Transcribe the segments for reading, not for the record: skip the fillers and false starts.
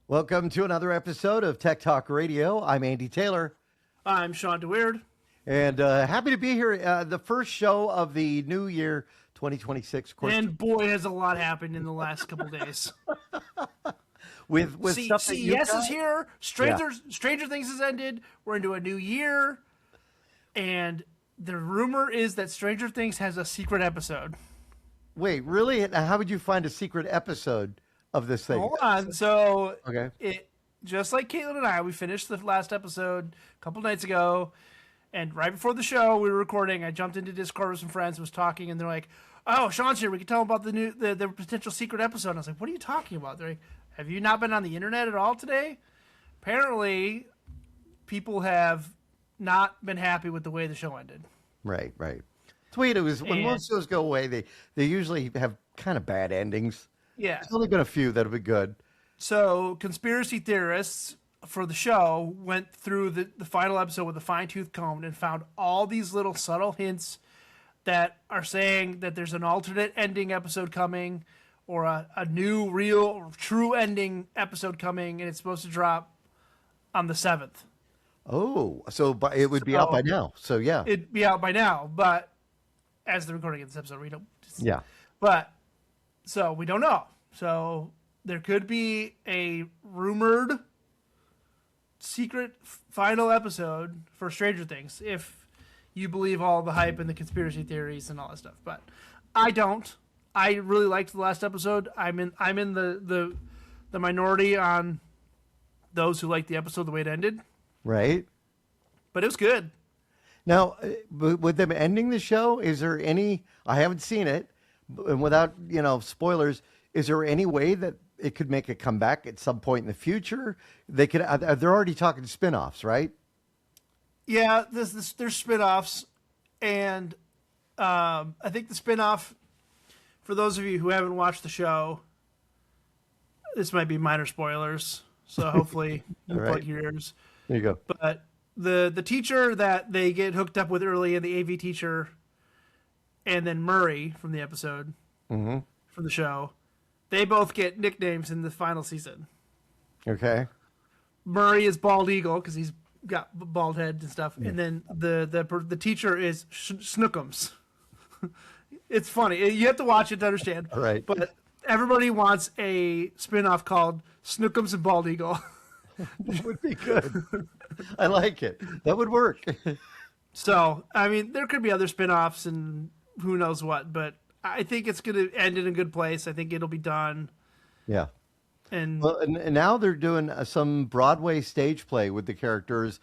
Welcome to another episode of Tech Talk Radio. I'm Andy Taylor. I'm Shawn DeWeerd. And happy to be here. The first show of the new year, 2026. Of course. And boy, has a lot happened in the last couple days. with stuff that you CES got? is here. Stranger Things has ended. We're into a new year. And the rumor is that Stranger Things has a secret episode. Wait, really? How would you find a secret episode of this thing? Hold on. So, Okay. Just like Caitlin and I, we finished the last episode a couple nights ago. And right before the show, we were recording. I jumped into Discord with some friends, was talking, and they're like, "Oh, Sean's here. We can tell him about the potential secret episode." And I was like, "What are you talking about?" They're like, "Have you not been on the internet at all today?" Apparently, people have not been happy with the way the show ended. Right. It's weird. It was when most shows go away, they usually have kind of bad endings. Yeah. There's only been a few that have been good. So, conspiracy theorists for the show went through the final episode with a fine-tooth comb and found all these little subtle hints that are saying that there's an alternate ending episode coming or a new, real, true ending episode coming, and it's supposed to drop on the 7th. Oh, so it would be out by now. So, yeah. It'd be out by now, but as the recording of this episode, we don't... Yeah. But, so, we don't know. So, there could be a rumored secret final episode for Stranger Things if you believe all the hype and the conspiracy theories and all that stuff. But I don't. I really liked the last episode. I'm in the minority on those who liked the episode the way it ended. Right. But it was good. Now, with them ending the show, is there any? I haven't seen it, and without spoilers, is there any way that it could make a comeback at some point in the future? They could. They're already talking spin-offs, right? Yeah, there's spin-offs, and I think the spin-off, for those of you who haven't watched the show, this might be minor spoilers, so hopefully you plug your ears. There you go. But the teacher that they get hooked up with early, in the AV teacher, and then Murray from the episode, from the show, they both get nicknames in the final season. Okay. Murray is Bald Eagle because he's got bald head and stuff, and then the teacher is Snookums. It's funny. You have to watch it to understand. All right. But everybody wants a spin-off called Snookums and Bald Eagle. That would be good. I like it. That would work. So, I mean, there could be other spin-offs and who knows what, but I think it's going to end in a good place. I think it'll be done. Yeah. And now they're doing some Broadway stage play with the characters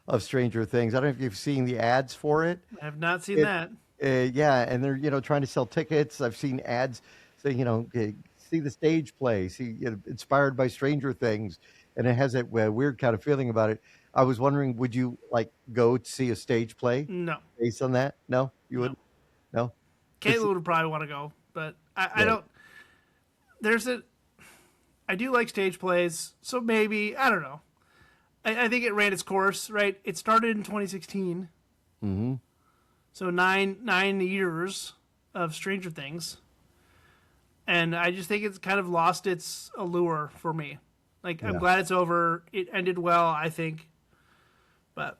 of Stranger Things. I don't know if you've seen the ads for it. I have not seen that. Yeah, and they're trying to sell tickets. I've seen ads saying see the stage play, inspired by Stranger Things, and it has that weird kind of feeling about it. I was wondering, would you go to see a stage play? No. Based on that? No, you wouldn't. No. Caitlin would probably want to go, but I don't. I do like stage plays, so maybe, I don't know. I think it ran its course, right? It started in 2016. Mm-hmm. So nine years of Stranger Things. And I just think it's kind of lost its allure for me. I'm glad it's over. It ended well, I think. But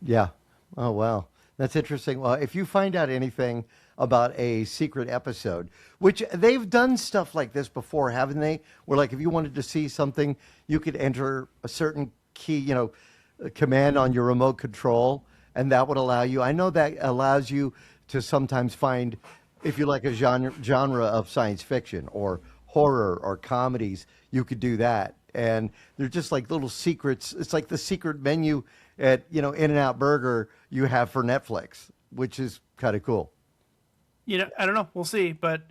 yeah. Oh, wow. That's interesting. Well, if you find out anything about a secret episode, which they've done stuff like this before, haven't they? Where if you wanted to see something, you could enter a certain key, a command on your remote control, and that would allow you. I know that allows you to sometimes find, if you like a genre of science fiction or horror or comedies, you could do that. And they're just like little secrets. It's like the secret menu at, In-N-Out Burger you have for Netflix, which is kind of cool. I don't know. We'll see. But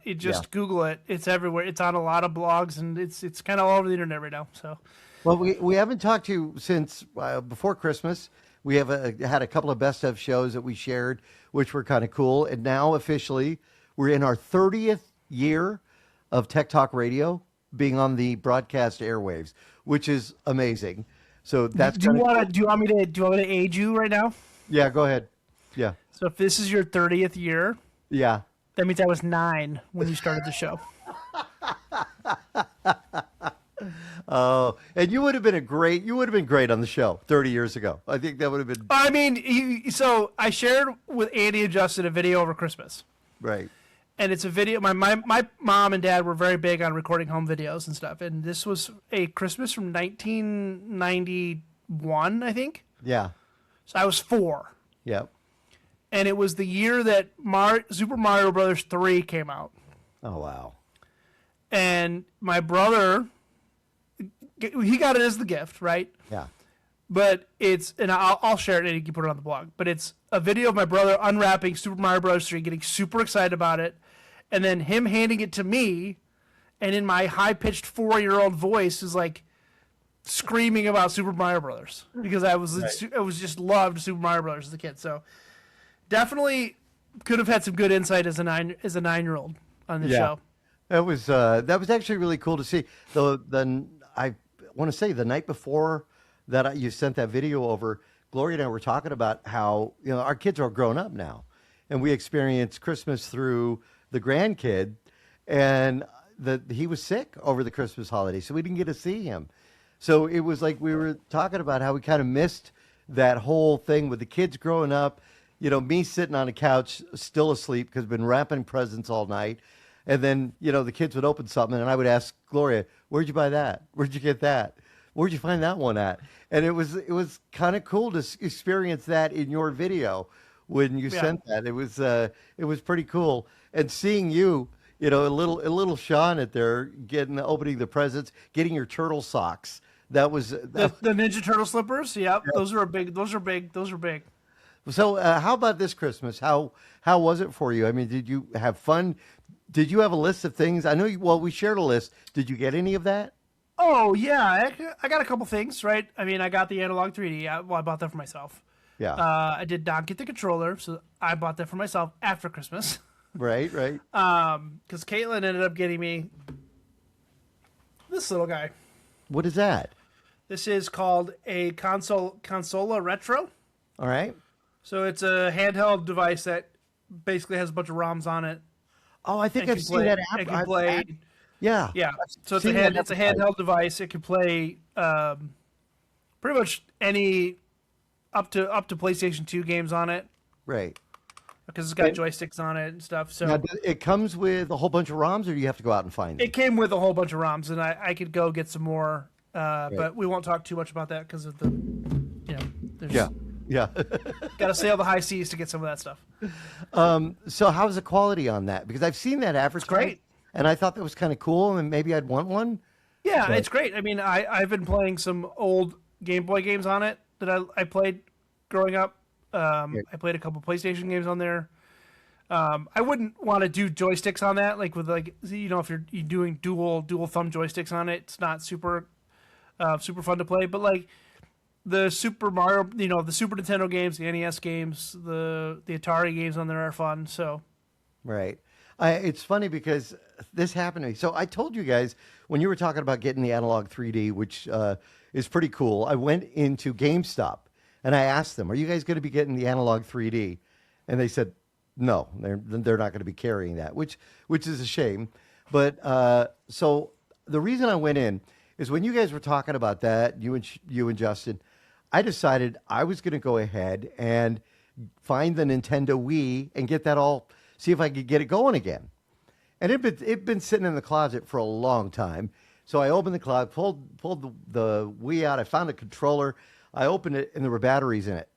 Google it. It's everywhere. It's on a lot of blogs, and it's kind of all over the internet right now. So, well, we haven't talked to you since before Christmas. We have had a couple of best of shows that we shared, which were kind of cool. And now officially, we're in our 30th year of Tech Talk Radio being on the broadcast airwaves, which is amazing. So that's do you want me to age you right now? Yeah, go ahead. Yeah. So if this is your 30th year, yeah, that means I was 9 when you started the show. Oh, and you would have been great on the show 30 years ago. I think that would have been I mean, so I shared with Andy and Justin a video over Christmas. right. And it's a video. My mom and dad were very big on recording home videos and stuff. And this was a Christmas from 1991, I think. Yeah. So I was 4. Yep. And it was the year that Super Mario Brothers 3 came out. Oh, wow. And my brother, he got it as the gift, right? Yeah. But and I'll share it and you can put it on the blog. But it's a video of my brother unwrapping Super Mario Bros. 3, getting super excited about it, and then him handing it to me, and in my high-pitched 4-year-old voice is like screaming about Super Mario Brothers because I was just loved Super Mario Brothers as a kid. So definitely could have had some good insight as a 9-year-old on the show. That was actually really cool to see. I want to say the night before that you sent that video over, Gloria and I were talking about how our kids are grown up now, and we experienced Christmas through the grandkid, and he was sick over the Christmas holiday, so we didn't get to see him. So it was like we were talking about how we kind of missed that whole thing with the kids growing up. Me sitting on a couch still asleep because I've been wrapping presents all night. And then, the kids would open something and I would ask Gloria, where'd you buy that? Where'd you get that? Where'd you find that one at? And it was kind of cool to experience that in your video when you sent that. It was pretty cool. And seeing you, a little Shawn at there opening the presents, getting your turtle socks. That was the Ninja Turtle slippers. Yep. Those are big. Those are big. So how about this Christmas? How was it for you? I mean, did you have fun? Did you have a list of things? I know we shared a list. Did you get any of that? Oh, yeah. I got a couple things, right? I mean, I got the analog 3D. I bought that for myself. Yeah. I did not get the controller, so I bought that for myself after Christmas. Right. Because Caitlin ended up getting me this little guy. What is that? This is called a Consola Retro. All right. So it's a handheld device that basically has a bunch of ROMs on it. Oh, I think I've seen that app. It can play. Yeah. So it's a handheld device. It can play pretty much any up to PlayStation 2 games on it. Right. Because it's got joysticks on it and stuff. So now, it comes with a whole bunch of ROMs, or do you have to go out and find them? It came with a whole bunch of ROMs, and I could go get some more. But we won't talk too much about that because of the, there's Yeah. got to sail the high seas to get some of that stuff. So how's the quality on that? Because I've seen that advertised. It's great. And I thought that was kind of cool, and maybe I'd want one. Yeah, it's great. I mean, I've been playing some old Game Boy games on it that I played growing up. I played a couple PlayStation games on there. I wouldn't want to do joysticks on that, if you're doing dual thumb joysticks on it, it's not super fun to play. But the Super Mario, the Super Nintendo games, the NES games, the Atari games on there are fun. So, right. It's funny because this happened to me. So I told you guys when you were talking about getting the analog 3D, which is pretty cool. I went into GameStop and I asked them, "Are you guys going to be getting the analog 3D?" And they said, "No, they're not going to be carrying that," which is a shame. But so the reason I went in is when you guys were talking about that, you and Justin, I decided I was going to go ahead and find the Nintendo Wii and get that all. See if I could get it going again. And it'd been sitting in the closet for a long time. So I opened the closet, pulled the Wii out. I found a controller. I opened it, and there were batteries in it.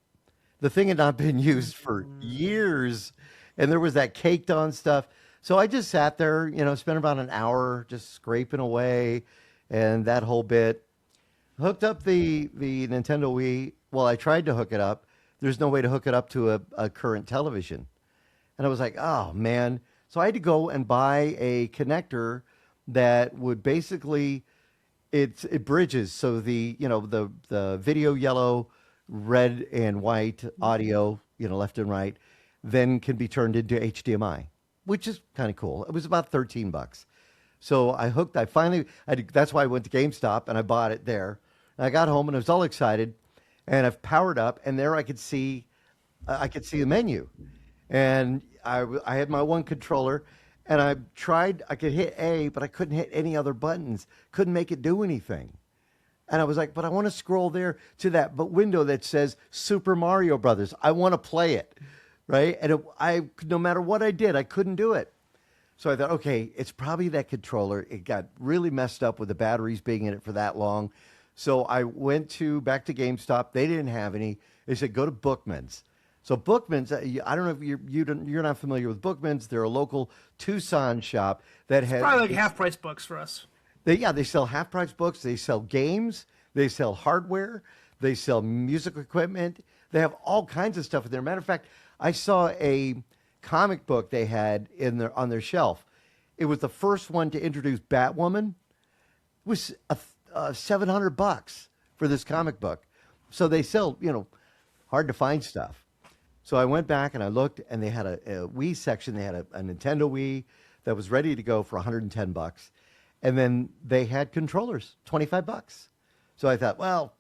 The thing had not been used for years, and there was that caked on stuff. So I just sat there, spent about an hour just scraping away and that whole bit. Hooked up the Nintendo Wii. Well, I tried to hook it up. There's no way to hook it up to a current television. And I was like, oh, man. So I had to go and buy a connector that would basically, it bridges. So the video yellow, red, and white audio, left and right, then can be turned into HDMI, which is kind of cool. It was about $13. So that's why I went to GameStop and I bought it there. And I got home and I was all excited. And I've powered up, and there I could see the menu. And I had my one controller, and I could hit A, but I couldn't hit any other buttons. Couldn't make it do anything. And I was like, but I want to scroll there to that window that says Super Mario Brothers. I want to play it, right? And no matter what I did, I couldn't do it. So I thought, okay, it's probably that controller. It got really messed up with the batteries being in it for that long. So I went back to GameStop. They didn't have any. They said, go to Bookman's. So Bookman's, I don't know if you're not familiar with Bookman's. They're a local Tucson shop that has Probably like half-price books for us. They sell half-price books. They sell games. They sell hardware. They sell music equipment. They have all kinds of stuff in there. Matter of fact, I saw a comic book they had on their shelf. It was the first one to introduce Batwoman. It was $700 for this comic book. So they sell, hard to find stuff. So I went back and I looked, and they had a Wii section. They had a Nintendo Wii that was ready to go for $110. And then they had controllers, $25. So I thought, well,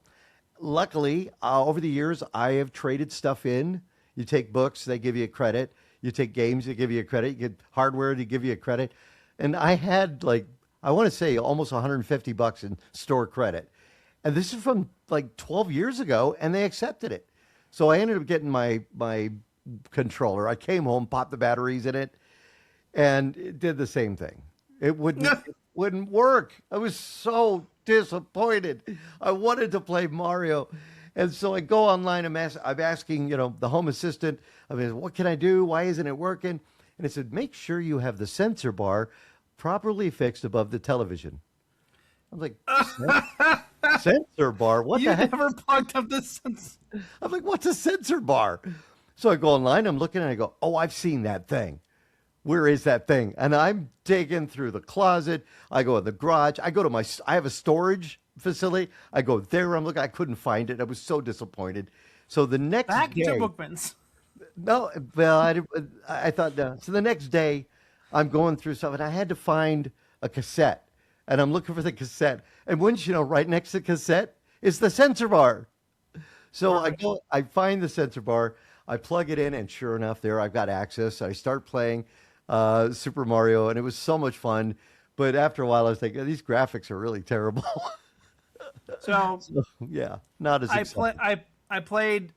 luckily, over the years, I have traded stuff in. You take books, they give you a credit. You take games, they give you a credit. You get hardware, they give you a credit. And I had, I want to say almost $150 in store credit. And this is from 12 years ago, and they accepted it. So I ended up getting my controller. I came home, popped the batteries in it, and it did the same thing. It wouldn't work. I was so disappointed. I wanted to play Mario. And so I go online, I'm asking, the home assistant, what can I do? Why isn't it working? And it said, make sure you have the sensor bar properly fixed above the television. I was like, sensor bar? What the heck? You never plugged up the sensor. I'm like, what's a sensor bar? So I go online, I'm looking, and I go, oh, I've seen that thing. Where is that thing? And I'm digging through the closet. I go in the garage. I have a storage facility. I go there. I'm looking. I couldn't find it. I was so disappointed. So the next Back day. to Bookman's. No, well, I thought no. So the next day, I'm going through stuff, and I had to find a cassette. And I'm looking for the cassette. And wouldn't you know, right next to the cassette is the sensor bar. So I find the sensor bar. I plug it in, and sure enough, there I've got access. I start playing Super Mario, and it was so much fun. But after a while, I was thinking, these graphics are really terrible. So yeah, not as exciting. I played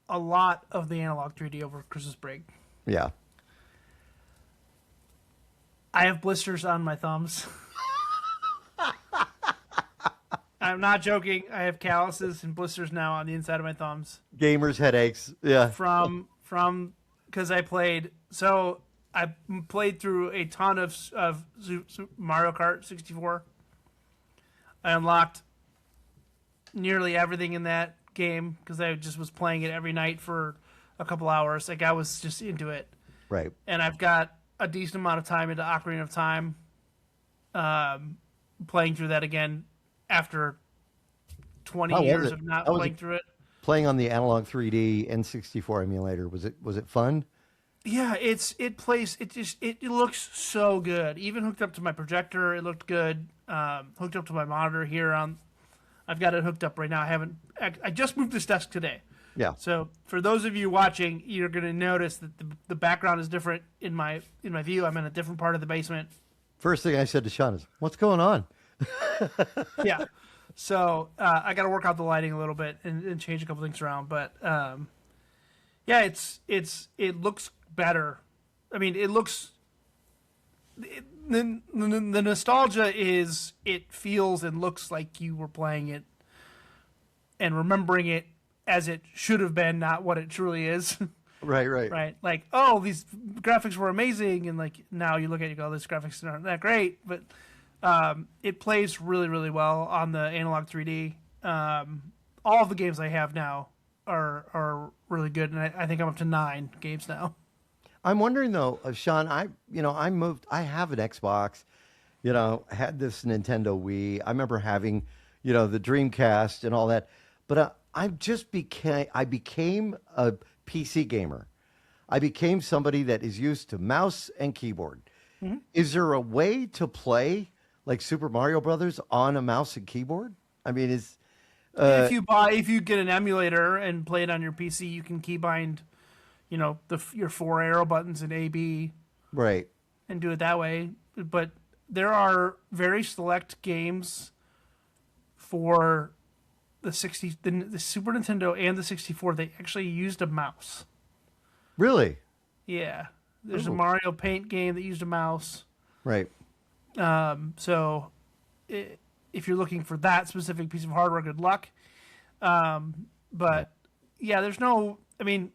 a lot of the analog 3D over Christmas break. Yeah. I have blisters on my thumbs. I'm not joking. I have calluses and blisters now on the inside of my thumbs. Gamers' headaches. Yeah. From because I played. So I played through a ton of Super Mario Kart 64. I unlocked nearly everything in that game because I just was playing it every night for a couple hours. I was just into it. Right. And I've got a decent amount of time into Ocarina of Time, playing through that again after 20 years of not playing through it. Playing on the analog 3D N64 emulator, was it fun? Yeah, it looks so good. Even hooked up to my projector, it looked good. Hooked up to my monitor here I've got it hooked up right now. I just moved this desk today. Yeah. So for those of you watching, you're going to notice that the background is different in my view. I'm in a different part of the basement. First thing I said to Sean is, "What's going on?" Yeah. So I got to work out the lighting a little bit and change a couple things around. But yeah, it looks better. I mean, it looks. The nostalgia is it feels and looks like you were playing it and remembering it as it should have been, not what it truly is. Right. Right. Like, oh, these graphics were amazing, and like now you look at it, you go, these graphics aren't that great, but it plays really, really well on the analog 3D. All of the games I have now are really good, and I think I'm up to 9 games now. I'm wondering though, Sean, I have an Xbox, had this Nintendo Wii. I remember having, the Dreamcast and all that, but I became a PC gamer. I became somebody that is used to mouse and keyboard. Mm-hmm. Is there a way to play like Super Mario Brothers on a mouse and keyboard? I mean, if you get an emulator and play it on your PC, you can keybind your 4 arrow buttons in A, B, right, and do it that way. But there are very select games for the Super Nintendo and the 64, they actually used a mouse. Really? Yeah. There's a Ooh. Mario Paint game that used a mouse. Right. So if you're looking for that specific piece of hardware, good luck. But yeah, there's no. I mean,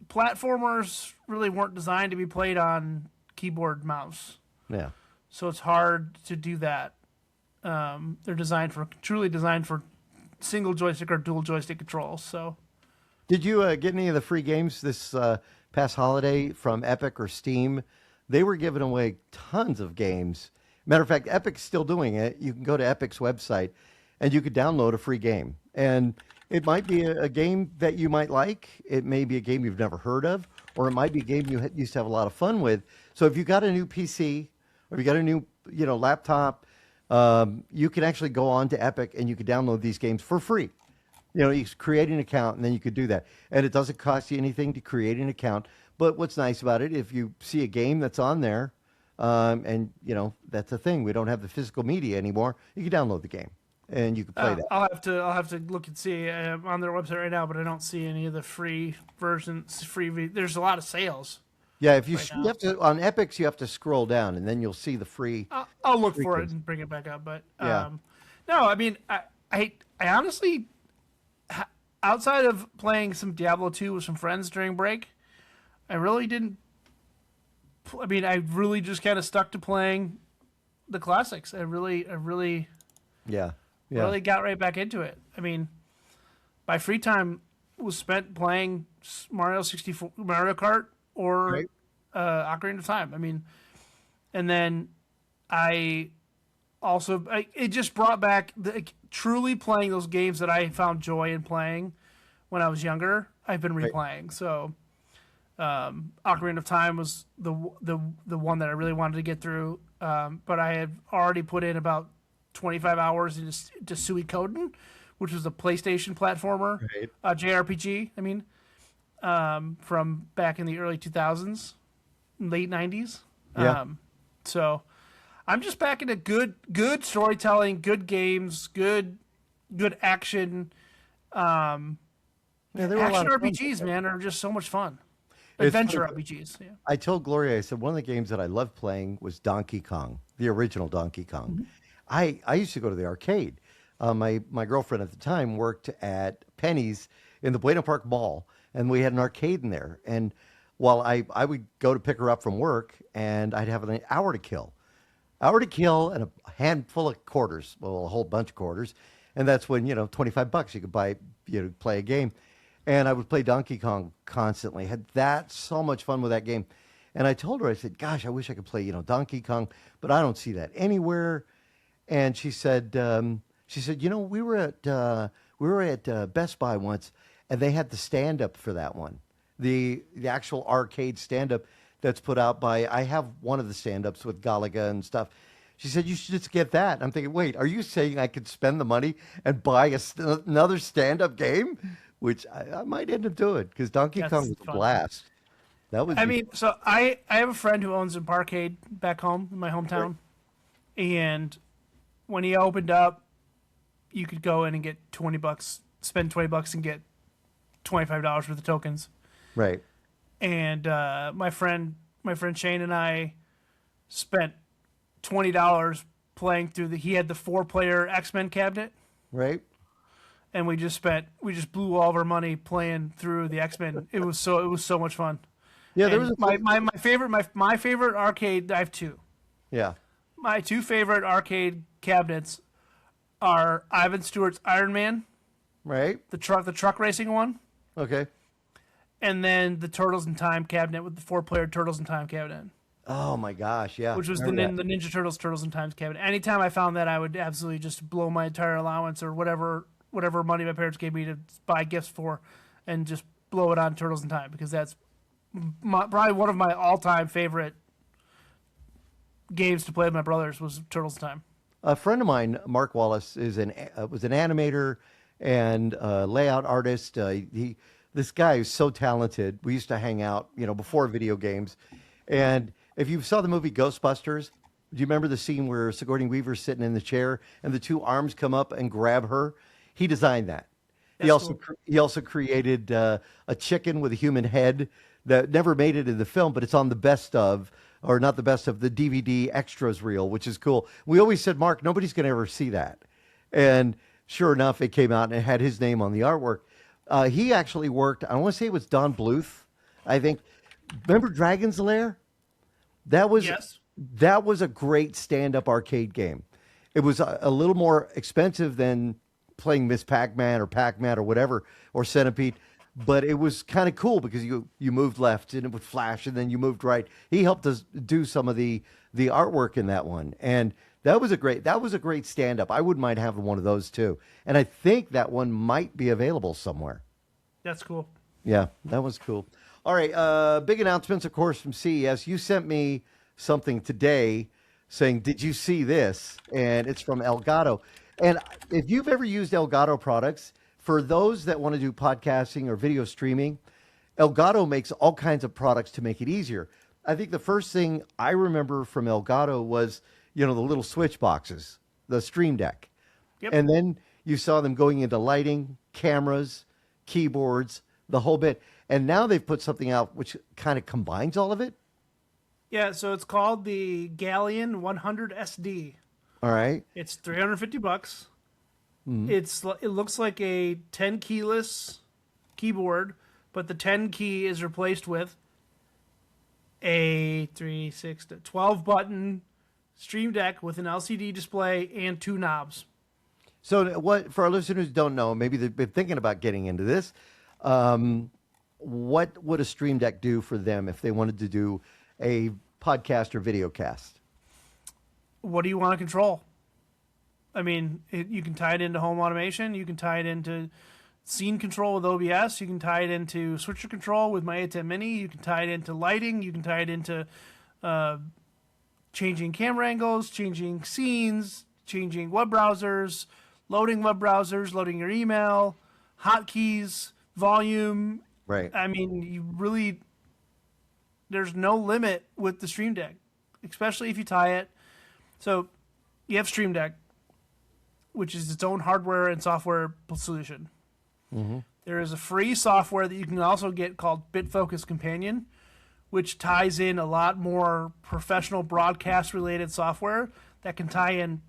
platformers really weren't designed to be played on keyboard mouse. Yeah. So it's hard to do that. They're truly designed for single joystick or dual joystick controls. So, Did you get any of the free games this past holiday from Epic or Steam? They were giving away tons of games. Matter of fact, Epic's still doing it. You can go to Epic's website and you could download a free game. And it might be a game that you might like. It may be a game you've never heard of, or it might be a game you used to have a lot of fun with. So if you got a new PC or if you got a new laptop, you can actually go on to Epic and you could download these games for free. You create an account and then you could do that. And it doesn't cost you anything to create an account. But what's nice about it, if you see a game that's on there, and that's a thing, we don't have the physical media anymore, you can download the game and you can play that. I'll have to look and see. I'm on their website right now, but I don't see any of the free versions. There's a lot of sales. Yeah, if you now. have to on Epics, you have to scroll down and then you'll see the free. I'll look for games. it and bring it back up. But Yeah. no, I mean, I honestly, outside of playing some Diablo 2 with some friends during break, I really didn't. I mean, I really just kind of stuck to playing the classics. I really Yeah. really got right back into it. I mean, my free time was spent playing Mario Kart, or Right. Ocarina of Time. I mean, and then it just brought back truly playing those games that I found joy in playing when I was younger. I've been replaying. So, Ocarina of Time was the one that I really wanted to get through. But I had already put in about 25 hours into Suikoden, which was a PlayStation platformer, JRPG. I mean, from back in the early 2000s, late 90s. Yeah. So I'm just back into good storytelling, good games, good action. Yeah, there were a lot Action of fun. RPGs, man, are just so much fun. It's Adventure funny. RPGs. Yeah. I told Gloria, I said one of the games that I loved playing was Donkey Kong, the original Donkey Kong. I used to go to the arcade. My girlfriend at the time worked at Penny's in the Bueno Park Mall, and we had an arcade in there. And while I would go to pick her up from work, and I'd have an hour to kill. And a handful of quarters, well, a whole bunch of quarters. And that's when, $25 you could buy, play a game. And I would play Donkey Kong constantly. Had so much fun with that game. And I told her, I said, gosh, I wish I could play, Donkey Kong, but I don't see that anywhere. And she said, we were at Best Buy once, and they had the stand-up for that one, the actual arcade stand-up that's put out by. I have one of the stand-ups with Galaga and stuff. She said, you should just get that. I'm thinking, wait, are you saying I could spend the money and buy another stand-up game? Which I might end up doing, because Donkey Kong was a blast. That was. I mean, so I have a friend who owns an arcade back home in my hometown, and when he opened up, you could go in and get $20, spend $20 and get $25 worth of tokens. Right. And my friend Shane and I spent $20 playing through he had the 4-player X-Men cabinet. Right. And we just blew all of our money playing through the X-Men. It was so much fun. Yeah, there And was my favorite arcade. I have two. Yeah. My two favorite arcade cabinets are Ivan Stewart's Iron Man, Right. the truck racing one, Okay. and then the Turtles in Time cabinet with the 4-player Turtles in Time cabinet, Oh my gosh, yeah. which was the Remember that. Ninja Turtles in Time cabinet. Anytime I found that, I would absolutely just blow my entire allowance or whatever money my parents gave me to buy gifts for, and just blow it on Turtles in Time, because that's probably one of my all-time favorite games to play with my brothers was Turtles in Time. A friend of mine, Mark Wallace, was an animator and layout artist. This guy is so talented. We used to hang out, before video games. And if you saw the movie Ghostbusters, Do you remember the scene where Sigourney Weaver's sitting in the chair and the two arms come up and grab her? He designed that. That's cool. He also created a chicken with a human head that never made it in the film, but it's on the best of, or not the best of, the DVD extras reel, which is cool. We always said, Mark, nobody's going to ever see that. And sure enough, it came out and it had his name on the artwork. He actually worked, I want to say it was Don Bluth, I think. Remember Dragon's Lair? Yes. That was a great stand-up arcade game. It was a little more expensive than playing Miss Pac-Man or Pac-Man or whatever, or Centipede, but it was kind of cool because you moved left and it would flash and then you moved right. He helped us do some of the artwork in that one, and that was a great stand-up. I wouldn't mind having one of those too, and I think that one might be available somewhere. That's cool. Yeah, that was cool. All right, big announcements, of course, from CES. You sent me something today saying, "Did you see this?" And it's from Elgato. And if you've ever used Elgato products, for those that want to do podcasting or video streaming, Elgato makes all kinds of products to make it easier. I think the first thing I remember from Elgato was, the little switch boxes, the Stream Deck. Yep. And then you saw them going into lighting, cameras, keyboards, the whole bit. And now they've put something out which kind of combines all of it. Yeah, so it's called the Galleon 100 SD. All right. It's $350. Mm-hmm. It looks like a 10 keyless keyboard, but the 10 key is replaced with a 12 button Stream Deck with an LCD display and 2 knobs. So what, for our listeners who don't know, maybe they've been thinking about getting into this, what would a Stream Deck do for them if they wanted to do a podcast or video cast? What do you want to control? I mean, you can tie it into home automation. You can tie it into scene control with OBS. You can tie it into switcher control with my Tthe Mini. You can tie it into lighting. You can tie it into changing camera angles, changing scenes, changing web browsers, loading your email, hotkeys, volume. Right. I mean, there's no limit with the Stream Deck, especially if you tie it. So you have Stream Deck, which is its own hardware and software solution. Mm-hmm. There is a free software that you can also get called BitFocus Companion, which ties in a lot more professional broadcast-related software that can tie in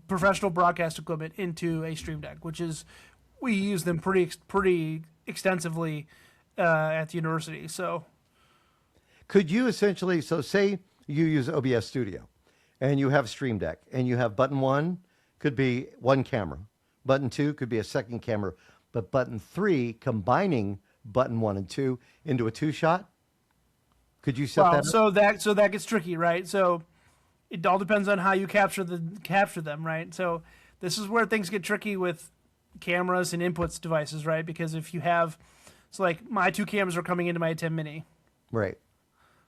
professional broadcast equipment into a Stream Deck, we use them pretty extensively at the university. So, could you essentially, say you use OBS Studio, and you have Stream Deck, and you have button 1 could be one camera, button 2 could be a second camera, but button 3 combining button 1 and 2 into a 2-shot. Could you set that up? So that gets tricky, right? So it all depends on how you capture them, right? So this is where things get tricky with cameras and inputs devices, right? Because if you have, like my 2 cameras are coming into my Tthe Mini, right?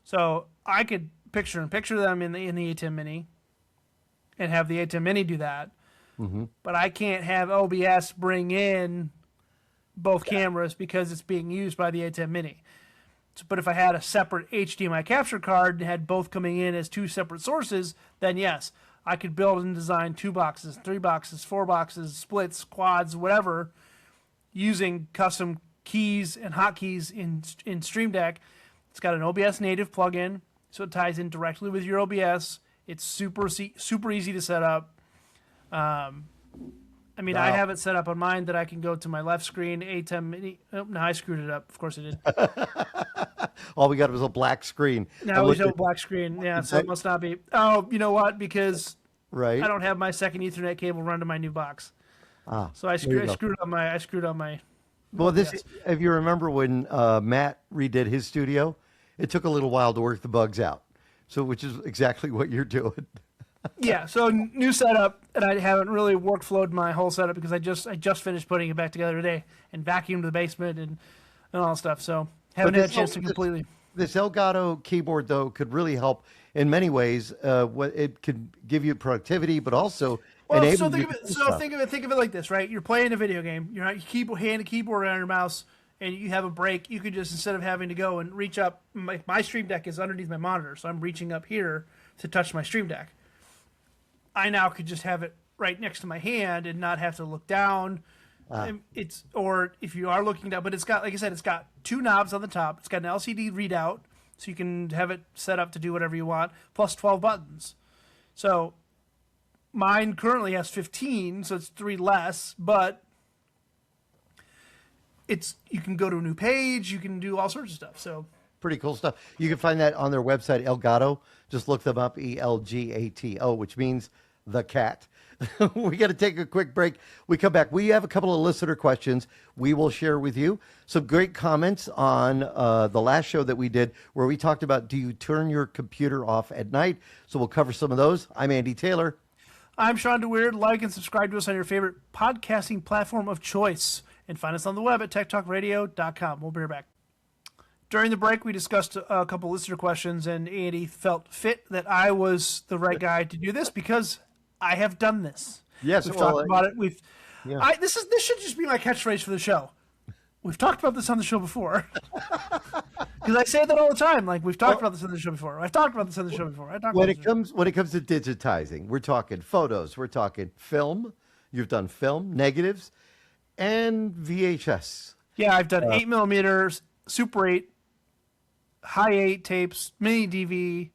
So I could picture them in the Tthe Mini, and have the Tthe Mini do that. Mm-hmm. But I can't have OBS bring in both cameras because it's being used by the Tthe Mini. But if I had a separate HDMI capture card and had both coming in as 2 separate sources, then yes, I could build and design 2 boxes, 3 boxes, 4 boxes, splits, quads, whatever, using custom keys and hotkeys in Stream Deck. It's got an OBS native plugin, so it ties in directly with your OBS. It's super easy to set up. Wow. I have it set up on mine that I can go to my left screen, Tthe Mini. Oh, no, I screwed it up. Of course I did. All we got was a black screen. Now we have a black screen. Yeah, so it must not be. Oh, you know what? Because right. I don't have my second Ethernet cable run to my new box. So I screwed up my. Well, if you remember when Matt redid his studio, it took a little while to work the bugs out. So, which is exactly what you're doing. Yeah, so new setup, and I haven't really workflowed my whole setup because I just finished putting it back together today and vacuumed the basement and all stuff. So haven't had a chance to completely. This Elgato keyboard though could really help in many ways. It could give you productivity, but also enable. Think of it like this, right? You're playing a video game. You hand a keyboard on your mouse, and you have a break. You could just, instead of having to go and reach up, my Stream Deck is underneath my monitor, so I'm reaching up here to touch my Stream Deck. I now could just have it right next to my hand and not have to look down. Or if you are looking down, but it's got, like I said, it's got 2 knobs on the top. It's got an LCD readout, so you can have it set up to do whatever you want, plus 12 buttons. So mine currently has 15, so it's 3 less, but you can go to a new page, you can do all sorts of stuff. So pretty cool stuff. You can find that on their website, Elgato. Just look them up, ELGATO, which means the cat. We got to take a quick break. We come back. We have a couple of listener questions we will share with you. Some great comments on the last show that we did where we talked about, do you turn your computer off at night? So we'll cover some of those. I'm Andy Taylor. I'm Shawn DeWeerd. Like and subscribe to us on your favorite podcasting platform of choice. And find us on the web at TechtalkRadio.com. We'll be right back. During the break, we discussed a couple listener questions, and Andy felt fit that I was the right guy to do this because I have done this. Yes, we've talked about it. This should just be my catchphrase for the show. We've talked about this on the show before. Because I say that all the time. Like, we've talked about this on the show before. I've talked about this on the show before. When it comes to digitizing, we're talking photos, we're talking film. You've done film, negatives, and VHS. Yeah, I've done 8 millimeters, Super 8, High 8 tapes, Mini DV,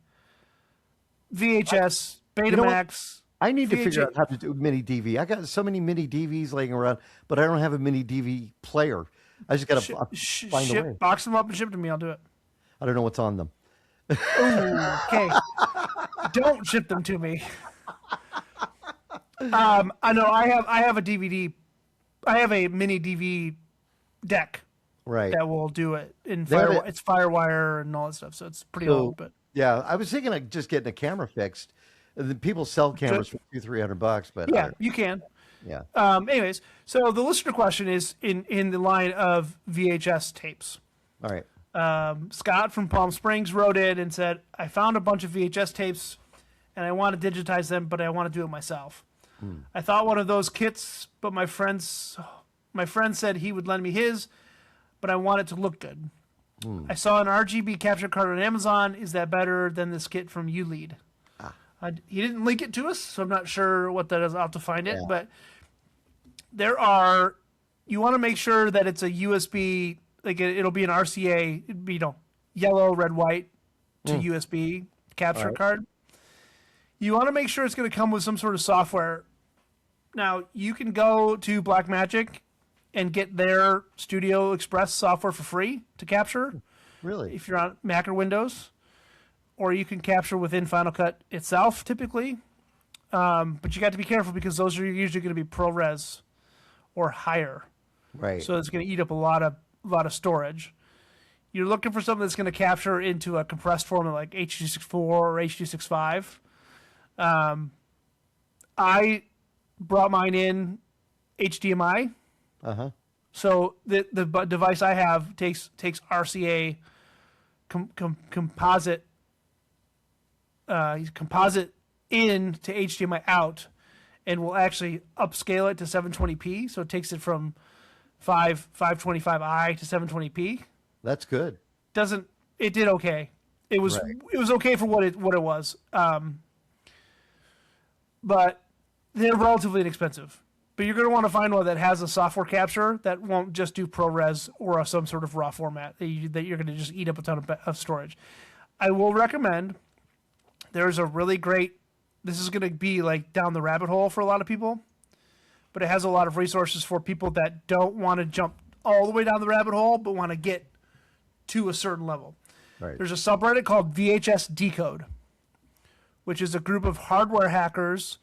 VHS, Betamax. I need to figure out how to do Mini DV. I got so many Mini DVs laying around, but I don't have a Mini DV player. I just got to find a way. Box them up and ship them to me. I'll do it. I don't know what's on them. Ooh, okay. Don't ship them to me. I know I have a DVD. I have a Mini DV deck. Right. That will do it in it's FireWire and all that stuff. So it's pretty old, but yeah, I was thinking of just getting a camera fixed. The people sell cameras for $200-$300, but yeah, you can. Yeah. Anyways, so the listener question is in the line of VHS tapes. All right. Scott from Palm Springs wrote in and said, I found a bunch of VHS tapes and I want to digitize them, but I want to do it myself. I thought one of those kits, but my friend said he would lend me his, but I want it to look good. I saw an RGB capture card on Amazon. Is that better than this kit from ULEAD? He didn't link it to us, so I'm not sure what that is. I'll have to find it. But you want to make sure that it's a USB, like it'll be an RCA, it'd be, yellow, red, white to USB capture card. You want to make sure it's going to come with some sort of software. Now, you can go to Blackmagic and get their Studio Express software for free to capture. Really? If you're on Mac or Windows. Or you can capture within Final Cut itself, typically. But you got to be careful because those are usually going to be ProRes or higher. Right. So it's going to eat up a lot of storage. You're looking for something that's going to capture into a compressed format like H.264 or H.265. I brought mine in HDMI. So the device I have takes RCA composite in to HDMI out, and will actually upscale it to 720p. So it takes it from 525i to 720p. That's good. It did okay. It was okay for what it was. But they're relatively inexpensive. But you're going to want to find one that has a software capture that won't just do ProRes or some sort of raw format that you're going to just eat up a ton of storage. I will recommend there's a really great, this is going to be like down the rabbit hole for a lot of people, but it has a lot of resources for people that don't want to jump all the way down the rabbit hole, but want to get to a certain level. Right. There's a subreddit called VHS Decode, which is a group of hardware hackers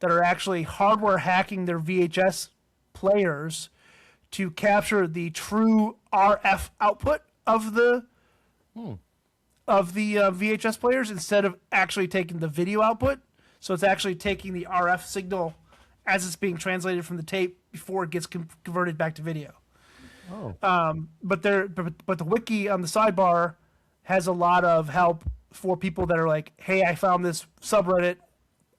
that are actually hardware hacking their VHS players to capture the true RF output of the VHS players instead of actually taking the video output. So it's actually taking the RF signal as it's being translated from the tape before it gets converted back to video. But the wiki on the sidebar has a lot of help for people that are like, hey, I found this subreddit.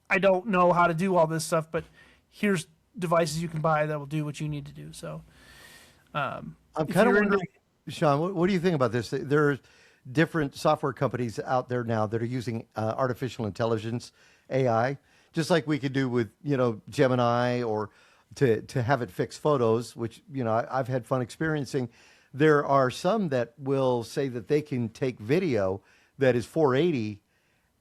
I don't know how to do all this stuff, but here's devices you can buy that will do what you need to do. So I'm kind of wondering, Shawn, what do you think about this? different software companies out there now that are using artificial intelligence, AI, just like we could do with, Gemini, or to have it fix photos, which, I've had fun experiencing. There are some that will say that they can take video that is 480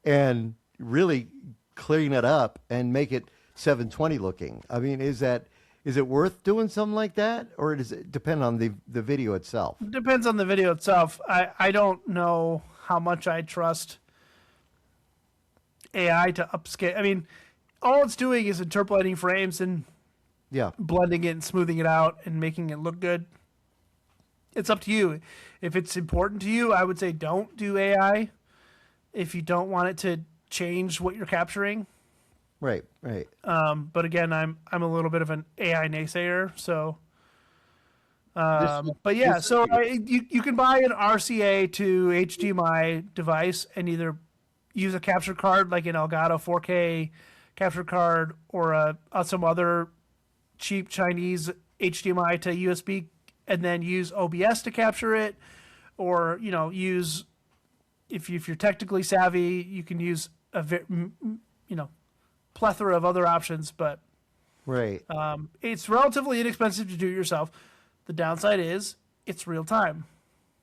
and really clean it up and make it 720 looking. I mean, is it worth doing something like that, or does it depend on the video itself? It depends on the video itself. I don't know how much I trust AI to upscale. I mean, all it's doing is interpolating frames and blending it and smoothing it out and making it look good. It's up to you. If it's important to you, I would say don't do AI. If you don't want it to change what you're capturing. Right. But again, I'm a little bit of an AI naysayer, so. But yeah, so you can buy an RCA to HDMI device and either use a capture card like an Elgato 4K capture card, or some other cheap Chinese HDMI to USB, and then use OBS to capture it, or use, if you're technically savvy, you can use a plethora of other options. But right, it's relatively inexpensive to do it yourself. The downside is it's real time,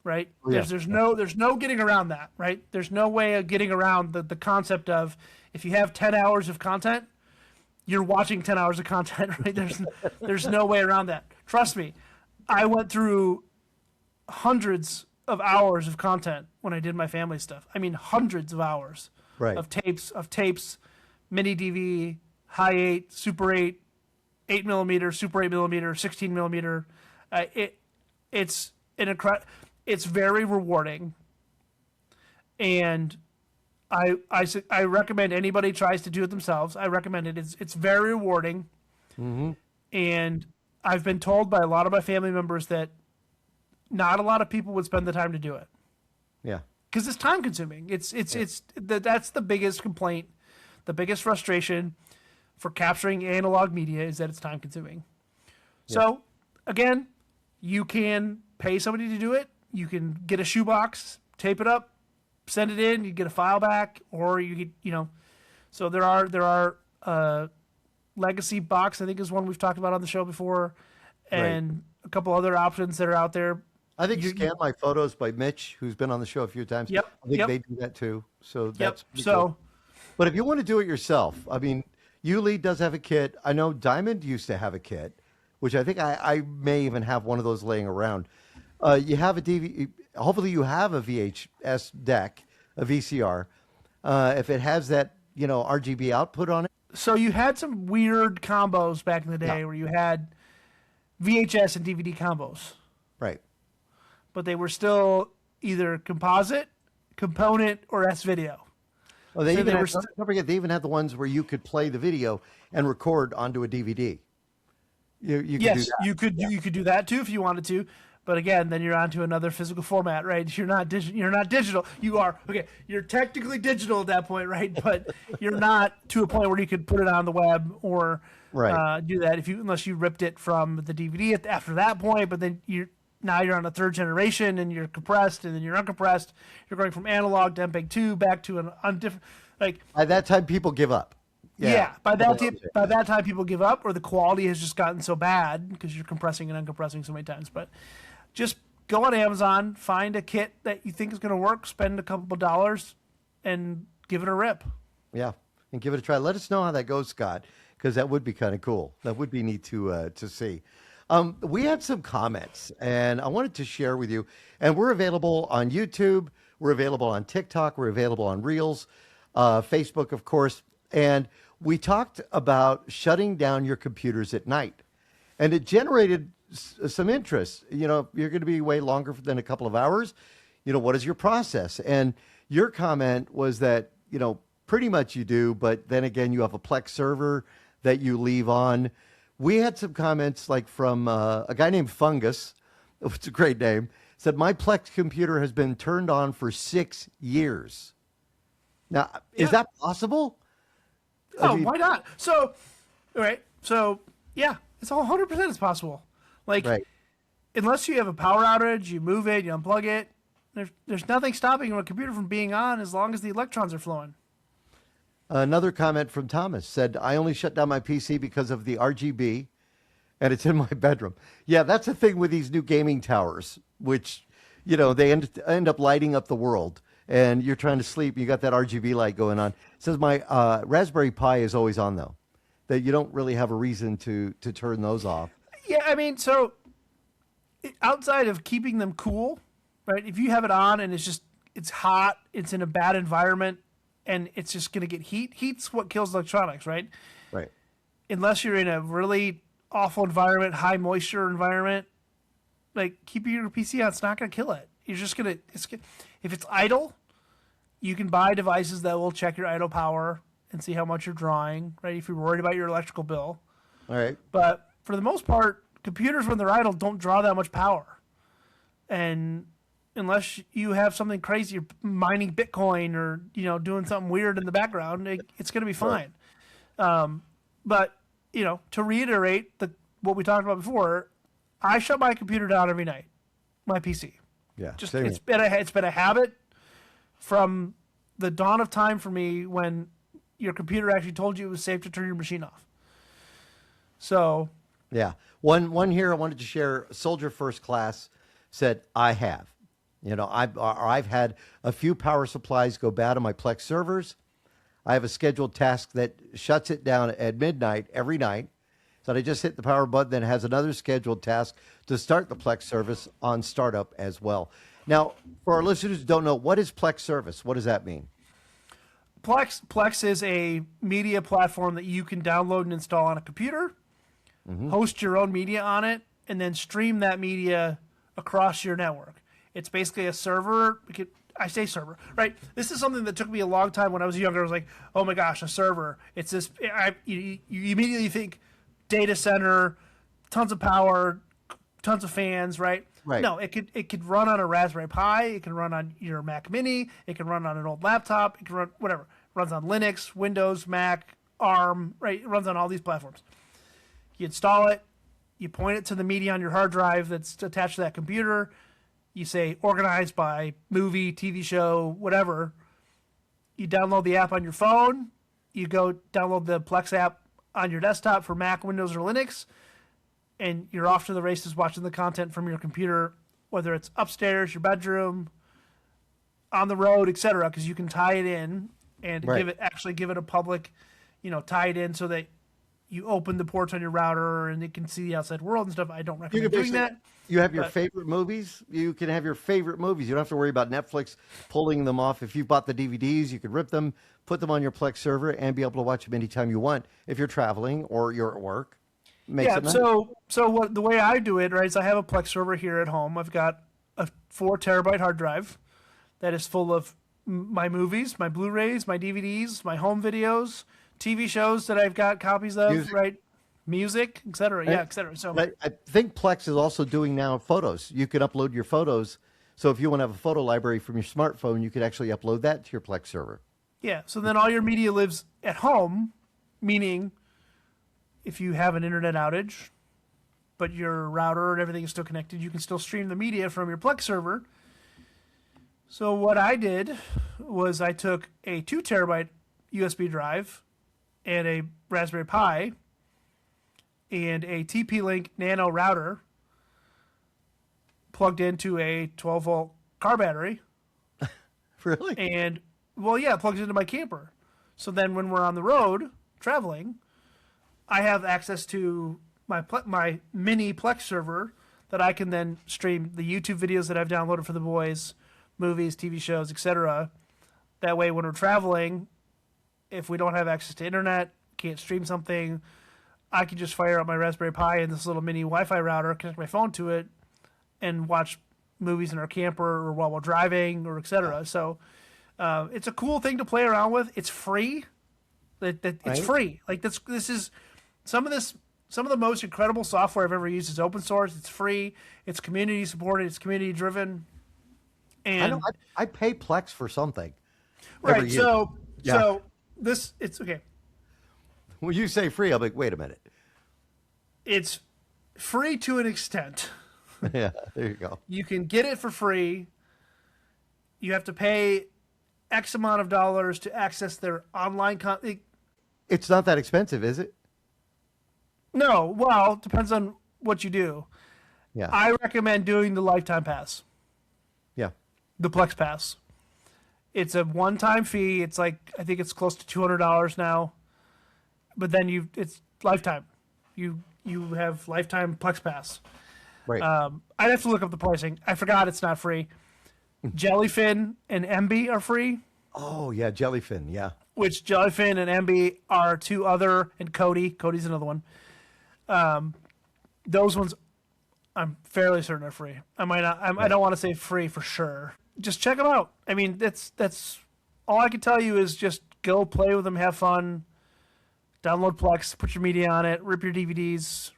right? Yeah. There's no getting around that, right? There's no way of getting around the concept of, if you have 10 hours of content, you're watching 10 hours of content, right? There's no way around that. Trust me. I went through hundreds of hours of content when I did my family stuff. I mean, hundreds of hours of tapes, mini DV, high 8, super 8, 8mm, super 8mm, 16mm. It's it's very rewarding, and I recommend anybody tries to do it themselves. I recommend it. It's very rewarding, and I've been told by a lot of my family members that not a lot of people would spend the time to do it. Yeah, because it's time consuming. It's that's the biggest complaint, the biggest frustration for capturing analog media is that it's time consuming. Yeah. So again, you can pay somebody to do it. You can get a shoebox, tape it up, send it in. You get a file back, or you get So there are Legacy Box, I think, is one we've talked about on the show before, and a couple other options that are out there. I think Scan My Photos by Mitch, who's been on the show a few times. Yep. I think they do that too. So that's cool. But if you want to do it yourself, I mean, Yuli does have a kit. I know Diamond used to have a kit, which I think I may even have one of those laying around. You have a DVD. Hopefully you have a VHS deck, a VCR. If it has that, RGB output on it. So you had some weird combos back in the day where you had VHS and DVD combos. Right. But they were still either composite, component, or S-video. Oh, don't forget, they even had the ones where you could play the video and record onto a DVD. You could do that too if you wanted to. But again, then you're onto another physical format, right? You're not digital. You are You're technically digital at that point, right? But you're not to a point where you could put it on the web or do that unless you ripped it from the DVD after that point. But then you're on a third generation, and you're compressed, and then you're uncompressed. You're going from analog to MPEG 2 back to an undifferent. By that time, people give up. Yeah, by that time, people give up, or the quality has just gotten so bad because you're compressing and uncompressing so many times. But just go on Amazon, find a kit that you think is going to work, spend a couple of dollars, and give it a rip. Yeah, and give it a try. Let us know how that goes, Scott, because that would be kind of cool. That would be neat to see. We had some comments, and I wanted to share with you. And we're available on YouTube. We're available on TikTok. We're available on Reels, Facebook, of course. And we talked about shutting down your computers at night. And it generated some interest. You're going to be way longer than a couple of hours. What is your process? And your comment was that, pretty much you do, but then again, you have a Plex server that you leave on. We had some comments like from a guy named Fungus. It's a great name. Said, my Plex computer has been turned on for 6 years. Now, is that possible? Why not? So, all right. So, yeah, it's all 100% is possible. Unless you have a power outage, you move it, you unplug it, There's nothing stopping a computer from being on as long as the electrons are flowing. Another comment from Thomas said, I only shut down my PC because of the RGB and it's in my bedroom. Yeah, that's the thing with these new gaming towers, which, they end up lighting up the world and you're trying to sleep. You got that RGB light going on. It says my Raspberry Pi is always on, though, that you don't really have a reason to turn those off. Yeah, I mean, so outside of keeping them cool, right? If you have it on and it's hot, it's in a bad environment, and it's just going to get heat. Heat's what kills electronics, right? Right. Unless you're in a really awful environment, high moisture environment, like keeping your PC on, it's not going to kill it. You're just going to, if it's idle, you can buy devices that will check your idle power and see how much you're drawing, right? If you're worried about your electrical bill. All right. But for the most part, computers, when they're idle, don't draw that much power. And unless you have something crazy, you're mining Bitcoin or, doing something weird in the background, it's going to be fine. Right. But, to reiterate what we talked about before, I shut my computer down every night, my PC. Yeah. It's been a habit from the dawn of time for me when your computer actually told you it was safe to turn your machine off. So. Yeah. One here I wanted to share, Soldier First Class said, I have. I've had a few power supplies go bad on my Plex servers. I have a scheduled task that shuts it down at midnight every night. So I just hit the power button, then has another scheduled task to start the Plex service on startup as well. Now, for our listeners who don't know, what is Plex service? What does that mean? Plex is a media platform that you can download and install on a computer, host your own media on it, and then stream that media across your network. It's basically a server. I say server, right? This is something that took me a long time when I was younger. I was like, oh my gosh, a server. It's this. You immediately think data center, tons of power, tons of fans, right? Right. No, it could run on a Raspberry Pi. It can run on your Mac Mini. It can run on an old laptop. It can run whatever. It runs on Linux, Windows, Mac, ARM, right? It runs on all these platforms. You install it. You point it to the media on your hard drive that's attached to that computer. You say organized by movie, TV show, whatever. You download the app on your phone. You go download the Plex app on your desktop for Mac, Windows, or Linux. And you're off to the races watching the content from your computer, whether it's upstairs, your bedroom, on the road, etc. Because you can tie it in and give it a public, tie it in so that you open the ports on your router and it can see the outside world and stuff. I don't recommend doing that. You have your favorite movies. You can have your favorite movies. You don't have to worry about Netflix pulling them off. If you bought the DVDs, you could rip them, put them on your Plex server, and be able to watch them anytime you want. If you're traveling or you're at work, makes it nice. So the way I do it, right, is I have a Plex server here at home. I've got a 4 terabyte hard drive that is full of my movies, my Blu-rays, my DVDs, my home videos, TV shows that I've got copies of, right? Music, et cetera. Yeah, et cetera. So I think Plex is also doing now photos. You can upload your photos. So if you want to have a photo library from your smartphone, you could actually upload that to your Plex server. Yeah. So then all your media lives at home, meaning if you have an internet outage, but your router and everything is still connected, you can still stream the media from your Plex server. So what I did was I took a 2 terabyte USB drive and a Raspberry Pi and a TP-Link Nano router plugged into a 12-volt car battery. Really? And, well, yeah, it plugs into my camper. So then when we're on the road traveling, I have access to my mini Plex server that I can then stream the YouTube videos that I've downloaded for the boys, movies, TV shows, etc. That way when we're traveling, if we don't have access to internet, can't stream something, I can just fire up my Raspberry Pi and this little mini Wi-Fi router, connect my phone to it, and watch movies in our camper or while we're driving or etc. So it's a cool thing to play around with. It's free. It's free. Like this is some of the most incredible software I've ever used is open source. It's free. It's community supported. It's community driven. And I pay Plex for something. Right. So it's okay. When you say free, I'm like, wait a minute. It's free to an extent. Yeah, there you go. You can get it for free. You have to pay X amount of dollars to access their online content. It's not that expensive, is it? No, well, it depends on what you do. Yeah. I recommend doing the lifetime pass, Yeah. the Plex pass. It's a one-time fee. It's like, I think it's close to $200 now. But then it's lifetime. You have lifetime Plex pass. Right. I'd have to look up the pricing. I forgot it's not free. Jellyfin and MB are free. Oh, yeah, Jellyfin, yeah. Which Jellyfin and MB are two other, and Cody's another one. Those ones, I'm fairly certain are free. I don't want to say free for sure. Just check them out. I mean, that's all I can tell you is just go play with them, have fun, download Plex, put your media on it, rip your DVDs.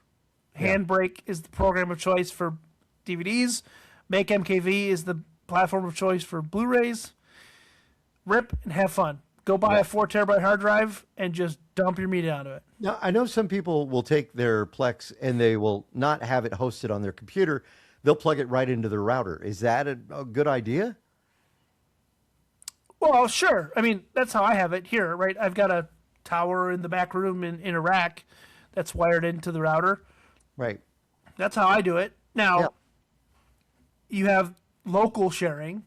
Handbrake is the program of choice for DVDs. Make MKV is the platform of choice for Blu-rays. Rip and have fun. Go buy a 4 terabyte hard drive and just dump your media onto it. Now, I know some people will take their Plex and they will not have it hosted on their computer. They'll plug it right into their router. Is that a good idea? Well, sure. I mean, that's how I have it here, right? I've got a tower in the back room in a rack that's wired into the router. Right. That's how I do it. Now, you have local sharing,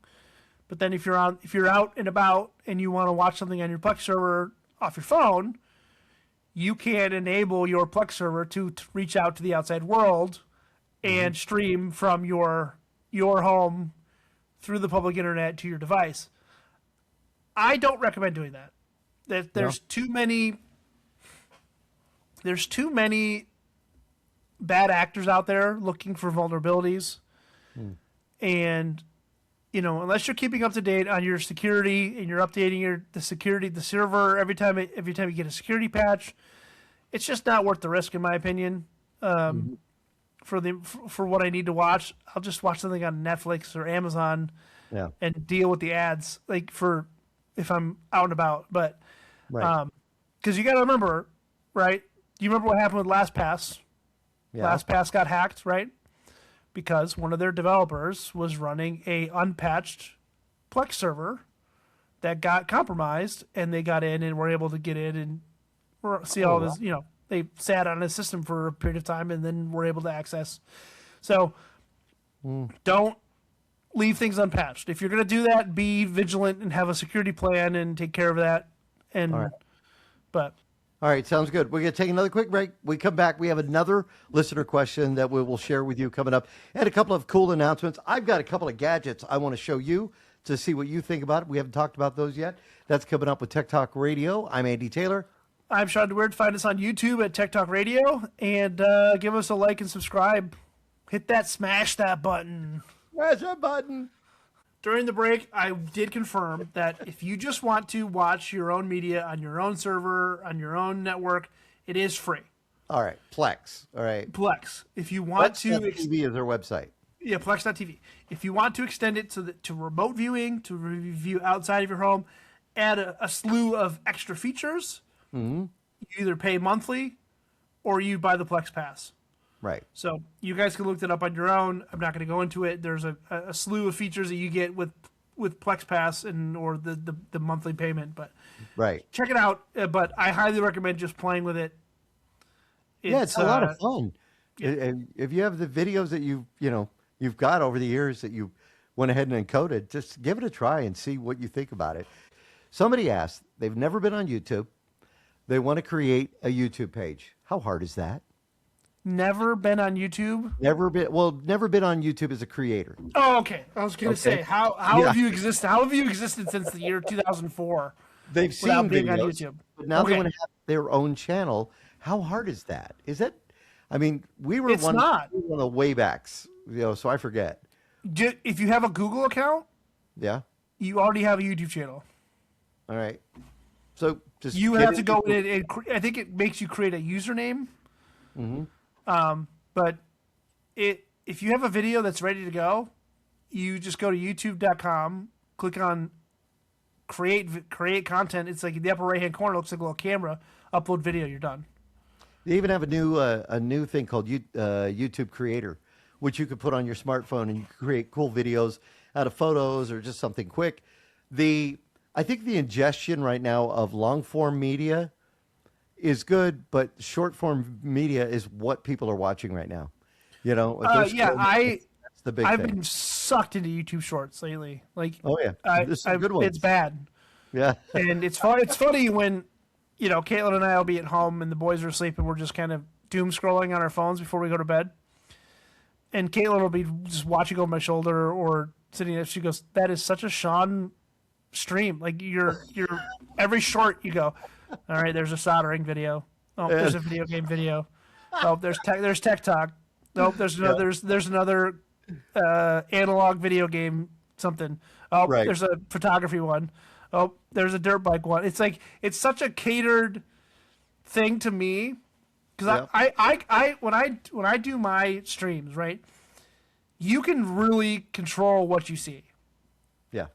but then if you're out and about and you want to watch something on your Plex server off your phone, you can enable your Plex server to reach out to the outside world and stream from your home through the public internet to your device. I don't recommend doing that. There's too many bad actors out there looking for vulnerabilities. And unless you're keeping up to date on your security and you're updating the server every time you get a security patch, it's just not worth the risk, in my opinion. For what I need to watch, I'll just watch something on Netflix or Amazon, and deal with the ads for if I'm out and about. But because you got to remember, right? Do you remember what happened with LastPass? Yeah. LastPass got hacked, right? Because one of their developers was running a unpatched Plex server that got compromised, and they got in and were able to get in and see all this. They sat on a system for a period of time and then were able to access. So don't leave things unpatched. If you're going to do that, be vigilant and have a security plan and take care of that. And All right, sounds good. We're going to take another quick break. We come back. We have another listener question that we will share with you coming up, and a couple of cool announcements. I've got a couple of gadgets I want to show you to see what you think about it. We haven't talked about those yet. That's coming up with Tech Talk Radio. I'm Andy Taylor. I'm Shawn DeWeerd. Find us on YouTube at Tech Talk Radio, and give us a like and subscribe. Smash that button. Smash that button. During the break, I did confirm that if you just want to watch your own media on your own server, on your own network, it is free. All right, Plex. All right. Plex. If you want TV is their website. Yeah, Plex.tv. If you want to extend it to remote viewing, to review outside of your home, add a slew of extra features, you either pay monthly or you buy the Plex Pass. Right. So you guys can look that up on your own. I'm not going to go into it. There's a slew of features that you get with Plex Pass or the monthly payment. But check it out. But I highly recommend just playing with it. It's a lot of fun. Yeah. If you have the videos that you've got over the years that you went ahead and encoded, just give it a try and see what you think about it. Somebody asked, they've never been on YouTube. They want to create a YouTube page. How hard is that? Never been on YouTube? Never been on YouTube as a creator. Oh, okay. I was going to say, how have you existed? How have you existed since the year 2004? They've seen being videos, on YouTube. But now they want to have their own channel. How hard is that? Is that? I mean, we were one of the waybacks, so I forget. If you have a Google account, you already have a YouTube channel. All right. So just you have to go in and I think it makes you create a username. But if you have a video that's ready to go, you just go to youtube.com, click on create content. It's like in the upper right hand corner, looks like a little camera. Upload video, you're done. They even have a new thing called YouTube Creator, which you could put on your smartphone and you can create cool videos. out of photos or just something quick. I think the ingestion right now of long form media is good, but short form media is what people are watching right now. If they're that's the big I've thing. been sucked into YouTube Shorts lately. Like, Oh yeah, there's some good ones. it's bad, Yeah, and it's fun. It's funny when, Caitlin and I will be at home and the boys are asleep and we're just kind of doom scrolling on our phones before we go to bed. And Caitlin will be just watching over my shoulder or sitting there. She goes, "That is such a Shawn stream. Like you're every short you go, all right. There's a soldering video. Oh, there's a video game video. Oh, there's tech talk. Nope, there's another analog video game something. Oh, Right. there's a photography one. Oh, there's a dirt bike one. It's like it's such a catered thing to me because I when I do my streams, right, you can really control what you see. yeah,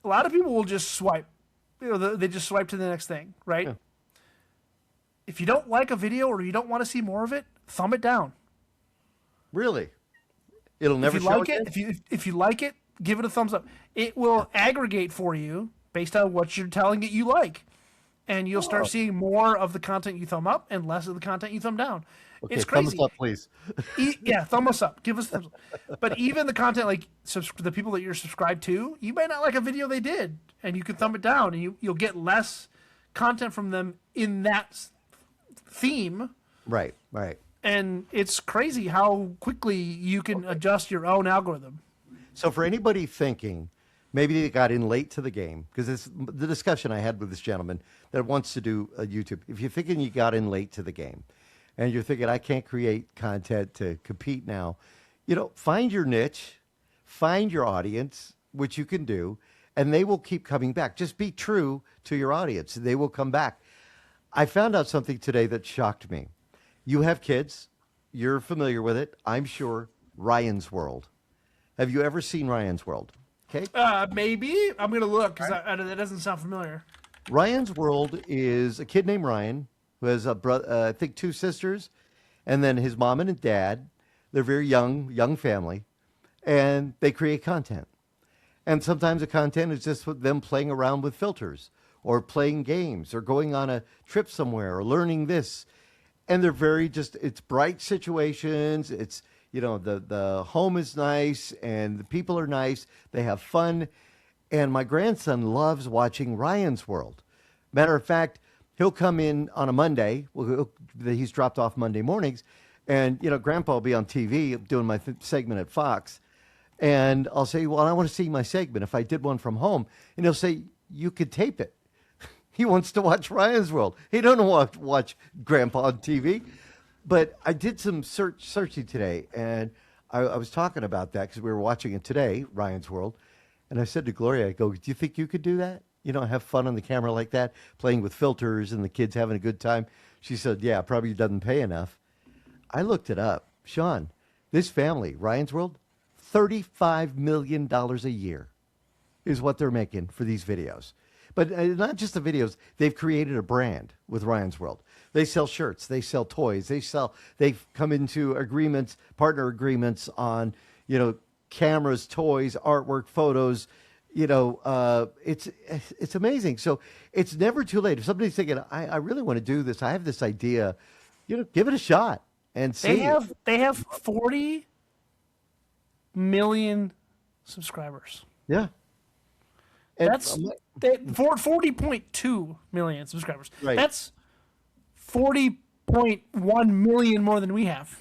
A lot of people will just swipe. They just swipe to the next thing, right? Yeah. If you don't like a video or you don't want to see more of it, thumb it down. really. It'll never If you show like it, again? if you like it, give it a thumbs up. It will aggregate for you based on what you're telling it you like, and you'll start seeing more of the content you thumb up and less of the content you thumb down. Okay, It's crazy. thumbs up, please. Yeah, thumb us up. Give us thumbs up. But even the content, like the people that you're subscribed to, you might not like a video they did, and you can thumb it down, and you'll get less content from them in that theme. Right, right. And it's crazy how quickly you can adjust your own algorithm. So for anybody thinking maybe they got in late to the game, because it's the discussion I had with this gentleman that wants to do a YouTube. If you're thinking you got in late to the game and you're thinking I can't create content to compete now, find your niche, find your audience, which you can do, and they will keep coming back. Just be true to your audience. They will come back. I found out something today that shocked me. You have kids. You're familiar with it, I'm sure. Ryan's World. Have you ever seen Ryan's World? Okay. Maybe. I'm going to look because that doesn't sound familiar. Ryan's World is a kid named Ryan who has I think 2 sisters, and then his mom and dad. They're very young family, and they create content. And sometimes the content is just them playing around with filters or playing games or going on a trip somewhere or learning this. And they're it's bright situations. It's, the home is nice and the people are nice. They have fun. And my grandson loves watching Ryan's World. Matter of fact, he'll come in on a Monday. He's dropped off Monday mornings. And, Grandpa will be on TV doing my segment at Fox. And I'll say, well, I want to see my segment if I did one from home. And he'll say, you could tape it. He wants to watch Ryan's World. He don't want to watch Grandpa on TV. But I did some searching today, and I was talking about that because we were watching it today, Ryan's World. And I said to Gloria, I go, do you think you could do that? Have fun on the camera like that, playing with filters and the kids having a good time? She said, yeah, probably doesn't pay enough. I looked it up. Shawn, this family, Ryan's World, $35 million a year is what they're making for these videos. But not just the videos. They've created a brand with Ryan's World. They sell shirts. They sell toys. They've come into partner agreements on, cameras, toys, artwork, photos. It's amazing. So it's never too late. If somebody's thinking, I really want to do this, I have this idea, give it a shot and see. They have 40 million subscribers. Yeah. That's 40.2 million subscribers. Right. That's 40.1 million more than we have.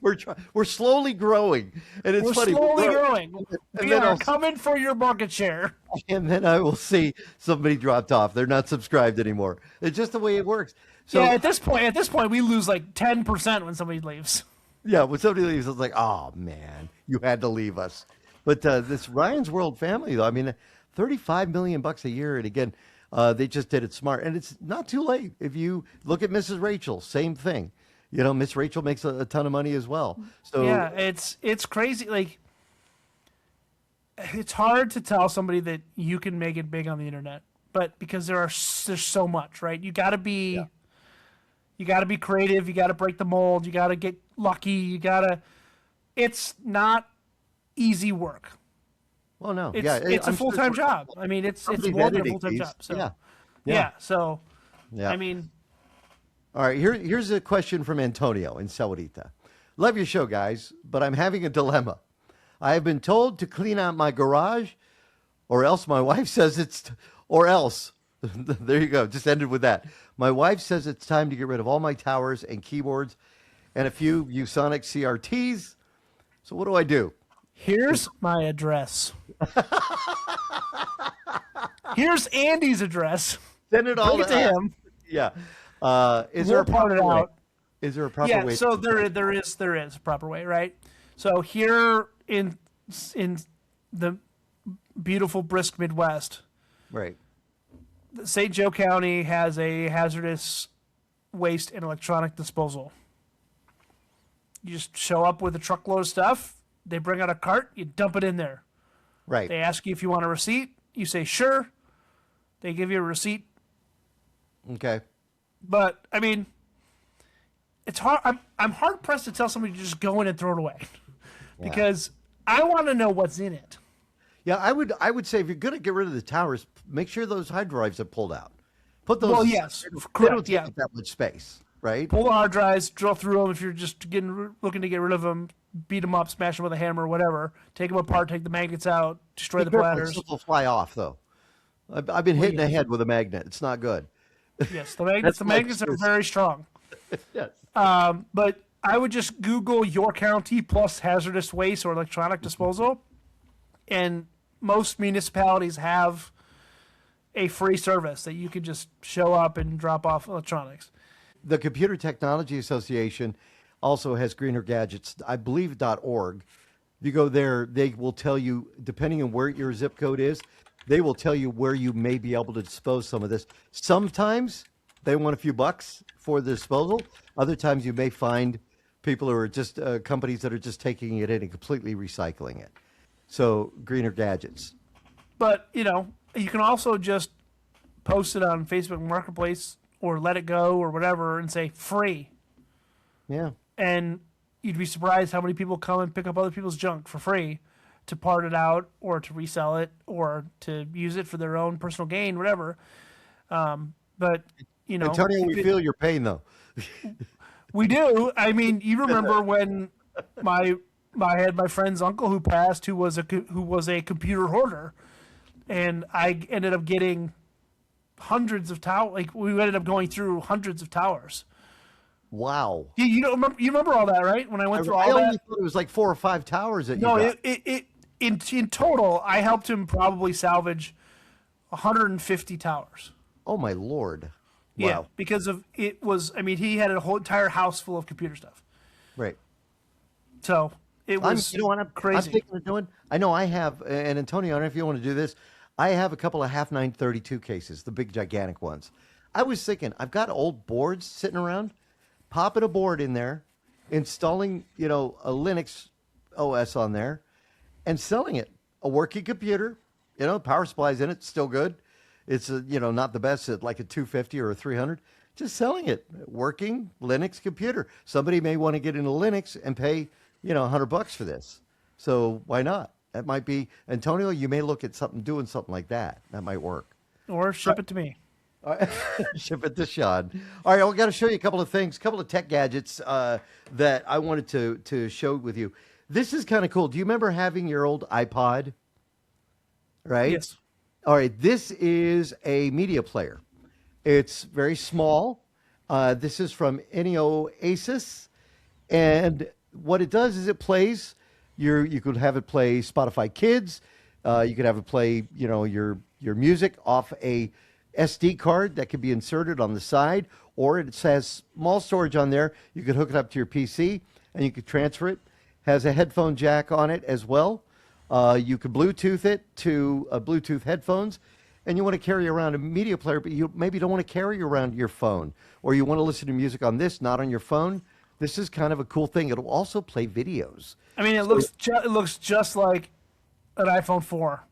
We're slowly growing, and it's funny. Slowly growing. And We then are coming for your market share. And then I will see somebody dropped off. They're not subscribed anymore. It's just the way it works. So Yeah, at this point, we lose like 10% when somebody leaves. yeah, when somebody leaves, it's like, oh man, you had to leave us. But this Ryan's World family, though, I mean, $35 million a year, and again, they just did it smart, and it's not too late. If you look at Mrs. Rachel, same thing. Miss Rachel makes a ton of money as well. So Yeah, it's crazy. Like, it's hard to tell somebody that you can make it big on the internet, but because there's so much, right? You got to be creative. You got to break the mold. You got to get lucky. It's not easy work. Well, no, It's a I'm sure full-time it's job. I mean, it's somebody's more than a editing full-time these. job. So Yeah. yeah. So Yeah. I mean, All right, here's a question from Antonio in Saudita. Love your show, guys, but I'm having a dilemma. I have been told to clean out my garage, or else my wife says or else. There you go. Just ended with that. My wife says it's time to get rid of all my towers and keyboards and a few ViewSonic CRTs. So what do I do? here's my address. Here's Andy's address. Send it all Bring it to him. Yeah. Is there a proper way? out. Is there a proper way? So there is a proper way, right? So here in the beautiful brisk Midwest, Right. St. Joe County has a hazardous waste and electronic disposal. You just show up with a truckload of stuff. They bring out a cart. You dump it in there. Right. They ask you if you want a receipt. You say sure. They give you a receipt. Okay. But I mean, it's hard. I'm hard pressed to tell somebody to just go in and throw it away, because I want to know what's in it. Yeah, I would say if you're going to get rid of the towers, make sure those hard drives are pulled out. Put those. Well, yes, They don't correct. take Yeah, up that much space, right? pull the hard drives, drill through them. If you're just looking to get rid of them, beat them up, smash them with a hammer, whatever. Take them apart, take the magnets out, destroy the platters. Some will fly off though. I've been hit in the head with a magnet. It's not good. Yes, the magnets are very strong. Yes. But I would just Google your county plus hazardous waste or electronic disposal, and most municipalities have a free service that you can just show up and drop off electronics. The Computer Technology Association also has greener gadgets, I believe .org. If you go there, they will tell you, depending on where your zip code is, they will tell you where you may be able to dispose some of this. Sometimes they want a few bucks for the disposal. Other times you may find people who are just companies that are just taking it in and completely recycling it. So greener gadgets. But, you can also just post it on Facebook Marketplace or let it go or whatever and say free. Yeah. And you'd be surprised how many people come and pick up other people's junk for free to part it out or to resell it or to use it for their own personal gain, whatever. But, Antonio, we feel your pain though. We do. I mean, you remember when I had my friend's uncle who passed, who was a computer hoarder, and I ended up getting hundreds of towers. Like we ended up going through hundreds of towers. Wow. You don't remember? You remember all that, right? When I went through all I only that. thought it was like 4 or 5 towers that No, you got. in total, I helped him probably salvage 150 towers. Oh my Lord. Yeah, Wow. because of it was. I mean, he had a whole entire house full of computer stuff. Right. So it was I'm crazy. I'm thinking of doing. I know I have, and Antonio, I don't know if you want to do this. I have a couple of half 932 cases, the big gigantic ones. I was thinking, I've got old boards sitting around, popping a board in there, installing, a Linux OS on there, and selling it. A working computer, power supply's in it, still good. It's not the best at like a 250 or a 300. Just selling it, working Linux computer. Somebody may want to get into Linux and pay $100 for this. So why not? That might be Antonio. You may look at doing something like that. That might work. Or ship it to me. Ship it to Shawn. All right, I've got to show you a couple of things, a couple of tech gadgets that I wanted to show with you. This is kind of cool. Do you remember having your old iPod? Right? Yes. All right, this is a media player. It's very small. This is from Enio Asus, and what it does is it plays. You could have it play Spotify Kids. You could have it play, your music off a SD card that could be inserted on the side, or it has small storage on there. You could hook it up to your PC and you could transfer it. Has a headphone jack on it as well. You could Bluetooth it to Bluetooth headphones, and you want to carry around a media player, but you maybe don't want to carry around your phone, or you want to listen to music on this, not on your phone. This is kind of a cool thing. It'll also play videos. I mean, it looks just like an iPhone 4.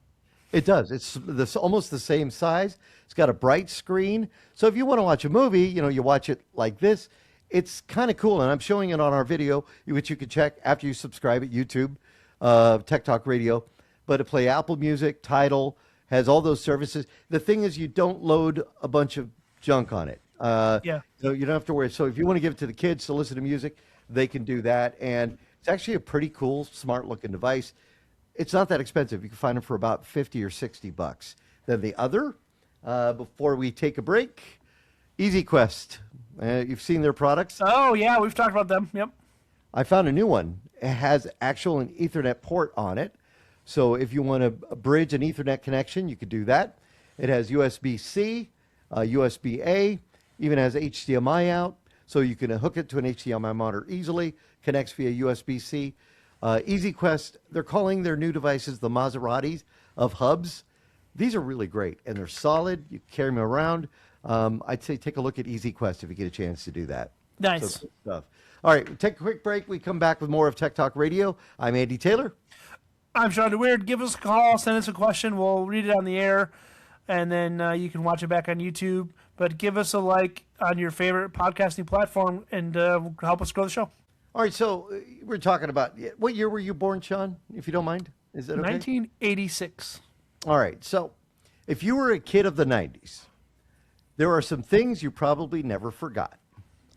It does. It's almost the same size. It's got a bright screen. So if you want to watch a movie, you watch it like this. It's kind of cool, and I'm showing it on our video, which you can check after you subscribe at YouTube. Tech Talk Radio, but to play Apple Music, Tidal, has all those services. The thing is, you don't load a bunch of junk on it. Yeah. So you don't have to worry. So if you want to give it to the kids to listen to music, they can do that. And it's actually a pretty cool, smart-looking device. It's not that expensive. You can find them for about $50 or $60. Then the other, before we take a break, EasyQuest. You've seen their products. Oh, yeah, we've talked about them. Yep. I found a new one. It has actual an Ethernet port on it. So if you want to bridge an Ethernet connection, you could do that. It has USB-C, USB-A, even has HDMI out. So you can hook it to an HDMI monitor easily, connects via USB-C. EasyQuest, they're calling their new devices the Maseratis of hubs. These are really great, and they're solid. You carry them around. I'd say take a look at EasyQuest if you get a chance to do that. Nice. So good stuff. All right, take a quick break. We come back with more of Tech Talk Radio. I'm Andy Taylor. I'm Shawn DeWeerd. Give us a call, send us a question. We'll read it on the air, and then you can watch it back on YouTube. But give us a like on your favorite podcasting platform, and help us grow the show. All right, so we're talking about, what year were you born, Shawn, if you don't mind? Is that okay? 1986. All right, so if you were a kid of the 90s, there are some things you probably never forgot.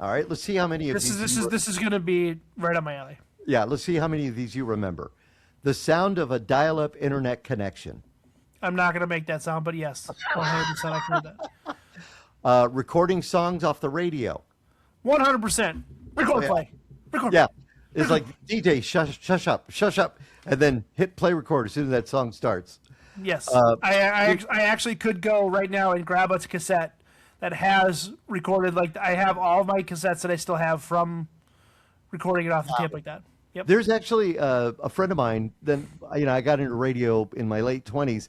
All right, let's see how many of these. This is going to be right up my alley. Yeah, let's see how many of these you remember. The sound of a dial-up internet connection. I'm not going to make that sound, but yes, 100% I can do that. Recording songs off the radio. 100%. Record play. Record. Yeah, it's like DJ, shush up, and then hit play record as soon as that song starts. Yes, I actually could go right now and grab a cassette that has recorded. Like, I have all of my cassettes that I still have from recording it off the tape like that. Yep. There's actually a friend of mine. Then I got into radio in my late 20s,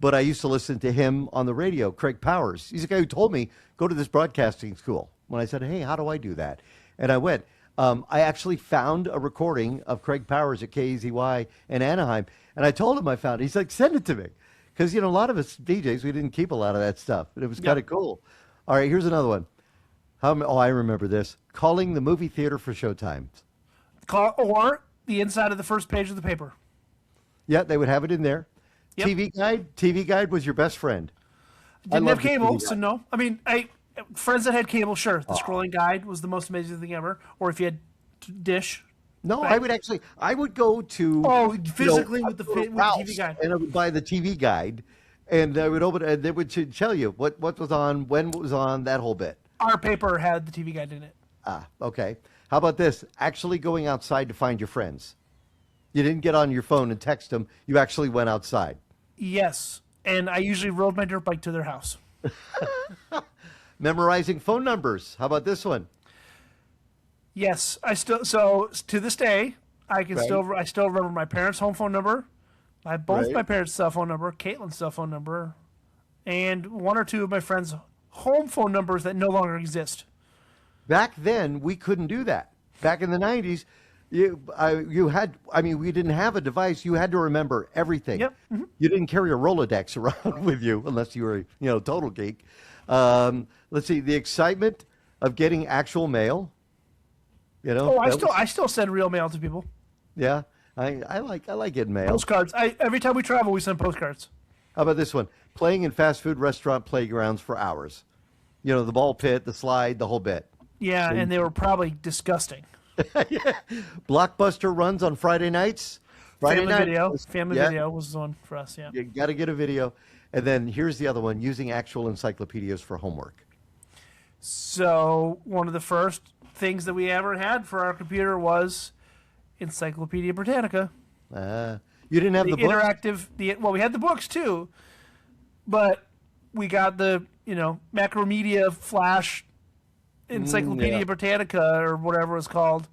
but I used to listen to him on the radio. Craig Powers. He's the guy who told me go to this broadcasting school. When I said, "Hey, how do I do that?" and I went. I actually found a recording of Craig Powers at KZY in Anaheim, and I told him I found it. He's like, "Send it to me," because a lot of us DJs, we didn't keep a lot of that stuff, and it was kind of cool. All right, here's another one. I remember this. Calling the movie theater for showtimes. Or the inside of the first page of the paper. Yeah, they would have it in there. Yep. TV Guide was your best friend. Didn't have cable, so no. I mean, friends that had cable, sure. The scrolling guide was the most amazing thing ever. Or if you had Dish. No, I would go to physically with the TV guide, and I would buy the TV guide, and I would open it, and they would tell you what was on, when it was on, that whole bit. Our paper had the TV guide in it. Okay. How about this? Actually going outside to find your friends. You didn't get on your phone and text them. You actually went outside. Yes, and I usually rode my dirt bike to their house. Memorizing phone numbers. How about this one? Yes, so to this day, I still remember my parents' home phone number, my parents' cell phone number, Caitlin's cell phone number, and one or two of my friends' home phone numbers that no longer exist. Back then, we couldn't do that. Back in the 90s, we didn't have a device. You had to remember everything. Yep. Mm-hmm. You didn't carry a Rolodex around with you unless you were, total geek. Let's see, the excitement of getting actual mail. I still send real mail to people. Yeah, I like getting mail. Postcards. Every time we travel, we send postcards. How about this one? Playing in fast food restaurant playgrounds for hours. The ball pit, the slide, the whole bit. Yeah, and they were probably disgusting. Yeah. Blockbuster runs on Friday nights. Family Video was the one for us, yeah. You got to get a video. And then here's the other one, using actual encyclopedias for homework. So one of the first things that we ever had for our computer was Encyclopedia Britannica. You didn't have the books? Interactive, we had the books too, but we got the, Macromedia Flash Encyclopedia Britannica or whatever it's called.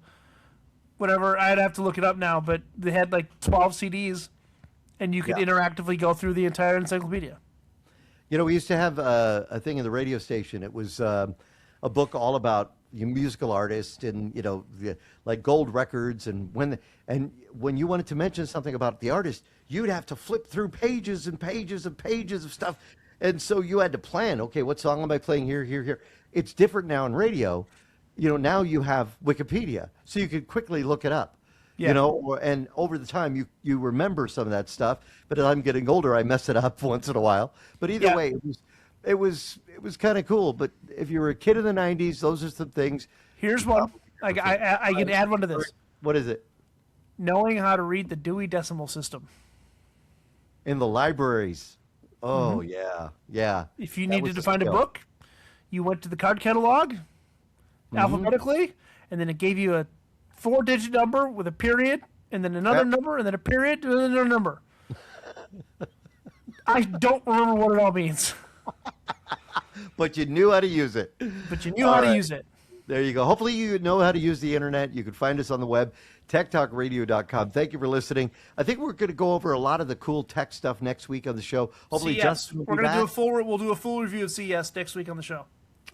Whatever, I'd have to look it up now, but they had like 12 CDs, and you could interactively go through the entire encyclopedia. We used to have a thing in the radio station. It was a book all about musical artists and like gold records, and when you wanted to mention something about the artist, you'd have to flip through pages and pages and pages of stuff, and so you had to plan. Okay, what song am I playing here? It's different now in radio. Now you have Wikipedia, so you could quickly look it up. Yeah. And over the time you remember some of that stuff, but as I'm getting older, I mess it up once in a while. But either Yeah. way, it was kind of cool. But if you were a kid in the '90s, those are some things Here's you one. probably I, never I, forget. I I can add one to this. What is it? Knowing how to read the Dewey Decimal System. In the libraries. Oh yeah, yeah. If you That needed was to a find a skill. book, you went to the card catalog alphabetically, and then it gave you a 4-digit number with a period, and then another Yep. number, and then a period, and then another number. I don't remember what it all means, But you knew how to use it. but you knew All how to right. use it. There you go. Hopefully you know how to use the internet. You can find us on the web, techtalkradio.com. Thank you for listening. I think we're going to go over a lot of the cool tech stuff next week on the show. Hopefully CES. Justin will We're be gonna back. we'll do a full review of CES next week on the show.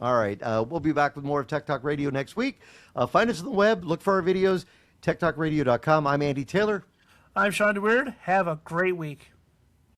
All right. We'll be back with more of Tech Talk Radio next week. Find us on the web. Look for our videos, techtalkradio.com. I'm Andy Taylor. I'm Shawn DeWeerd. Have a great week.